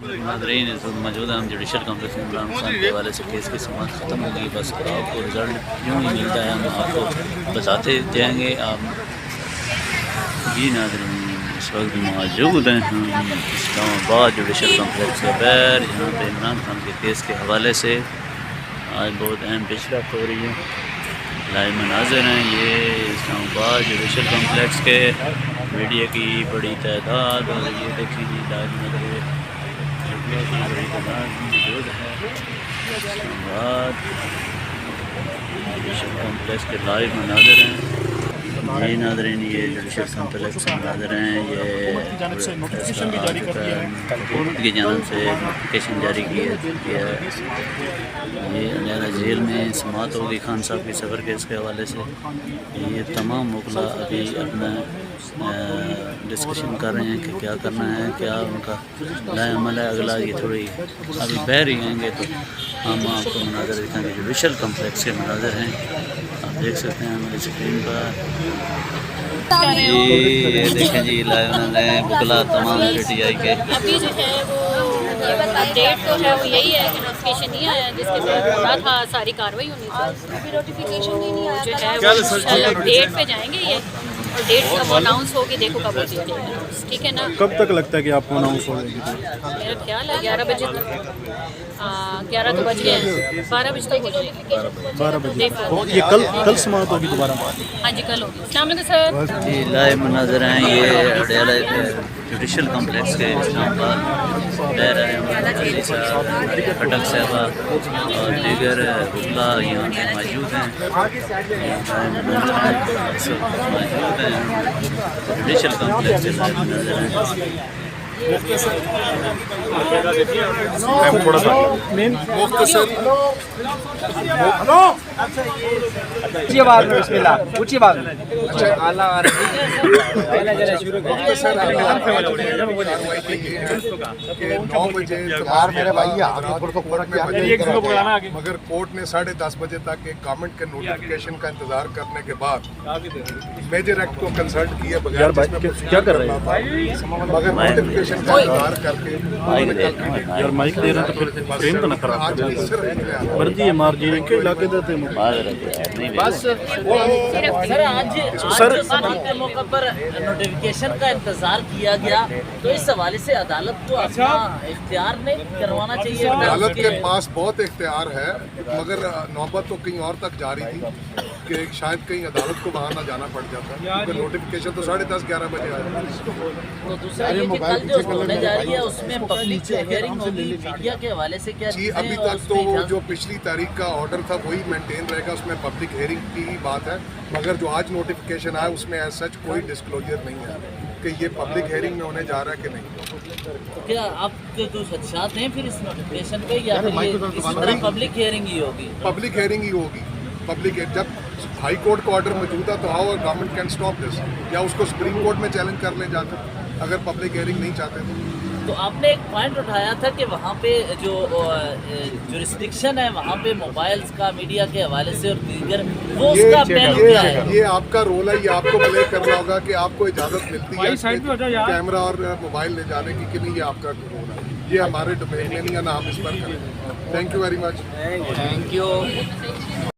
नाज़रीन इस वक्त मौजूद हैं हम जुडिशल कॉम्प्लेक्स में इमरान खान के हवाले से केस की समाअत ख़त्म हो गई। बस आपको रिज़ल्ट यूँ ही मिलता है, हम आपको बताते जाएंगे। आप जी नाज़रीन इस वक्त मौजूद हैं हम इस्लामाबाद जुडिशल कॉम्प्लेक्स के पैर, यहाँ पे इमरान खान के केस के हवाले से आज बहुत अहम पेशरफ हो रही है। लाइव मनाज़िर हैं ये इस्लामाबाद जुडिशल कॉम्प्लेक्स के, मीडिया की बड़ी तादाद, और ये देखें जी लाइव मीडिया की बड़ी तादाद मौजूद है इस्लामाबाद जुडिशल कॉम्प्लेक्स के लाइव मनाज़िर हैं। जी नाज़रीन ये जुडिशल कॉम्प्लेक्स के मनाज़िर हैं। ये कोर्ट की जानब से नोटिफिकेशन जारी किया है। ये अलियारा जेल में समाअत होगी खान साहब की सफ़र केस के हवाले से। ये तमाम वकला अभी अपना डिस्कशन कर रहे हैं कि क्या करना है, क्या उनका लाए अमल है। अगला ये थोड़ी अभी बह रही आएंगे तो हम आपको मनाज़र दिखाएंगे। जुडिशल कॉम्प्लेक्स के मनाज़र हैं, आप देख सकते हैं हमारी स्क्रीन पर। ये देखें जी लाइव में वकला तमाम PTI के अभी जो है वो अपडेट तो है वो यही है कि नोटिफिकेशन नहीं आया जिसके साथ बोला था सारी कार्रवाई होनी थी। अभी नोटिफिकेशन ही नहीं आया जो है वो डेट पे जाएंगे ये, और डेट कब अनाउंस होगी देखो कब होती है, ठीक है ना। कब तक लगता है कि आपको अनाउंस हो जाएगी? मेरा ख्याल है 11 बजे तक। 11 तो बज गए, 12 बजे तक हो जाएगी। 12 बजे ये कल समाअत होगी दोबारा? हाँ जी कल होगी। अस्सलाम वालेकुम सर जी लाइव मनाज़र हैं ये अडियाला जुडिशल कॉम्प्लेक्स के इस्लामाबाद रह रहे हैं खटक साहबा और दीगर वकला यहाँ पे मौजूद हैं। मौजूद हैं जुडिशल कॉम्प्लेक्स के लाइव मनाज़र हैं। थोड़ा सा ऊंची आवाज में बिस्मिल्लाह, ऊंची आवाज में। आला आ रही है शुरू मगर कोर्ट ने 10:30 बजे तक एक गवर्नमेंट के नोटिफिकेशन का इंतजार करने के बाद मेजर एक्ट को कंसल्ट किए बगैर क्या कर रहे हैं? मगर नोटिफिकेशन का इंतजार करके यार माइक दे रहे हैं तो फिर फ्रेम तो ना खराब कर मर्जी है मार्जिन के इलाके देते हैं बस सर। आज के मौके पर नोटिफिकेशन का इंतजार किया गया तो इस हवाले से अदालत को अपना इख्तियार नहीं करवाना चाहिए। अदालत के पास बहुत इख्तियार है, मगर नौबत तो कहीं और तक जा रही थी कि शायद कहीं अदालत को वहाँ ना जाना पड़ जाता, क्योंकि नोटिफिकेशन तो 10:30-11 बजे आया। तो दूसरा ये कि कल जो होने जा रही है उसमें पब्लिक हियरिंग होगी, मीडिया के हवाले से क्या जी अभी तक तो जो पिछली तारीख का ऑर्डर था वही मेंटेन रहेगा, उसमें पब्लिक हियरिंग की ही बात है। मगर जो आज नोटिफिकेशन आया उसमें एज सच कोई डिस्क्लोजर नहीं है कि ये पब्लिक हियरिंग में होने जा रहा है कि नहीं। तो क्या आप कुछ खदशात हैं फिर इस नोटिफिकेशन पे, या फिर इसी तरह पब्लिक हियरिंग ही होगी? पब्लिक हियरिंग ही होगी। पब्लिक जब हाई कोर्ट का ऑर्डर मौजूद है तो how government can stop this, या उसको सुप्रीम कोर्ट में चैलेंज कर ले जाकर अगर पब्लिक हियरिंग नहीं चाहते तो आपने एक पॉइंट उठाया था कि वहाँ पे जो जुरिस्डिक्शन है वहाँ पे मोबाइल्स का मीडिया के हवाले से और दीगर वो उसका पहलू क्या है? ये आपका रोल है, ये आपको प्ले करना होगा कि आपको इजाज़त मिलती है कैमरा और मोबाइल ले जाने की कि नहीं, ये आपका रोल है। ये हमारे डोमेन में नहीं है ना, हम इस पर करें। Thank you very much. Thank you.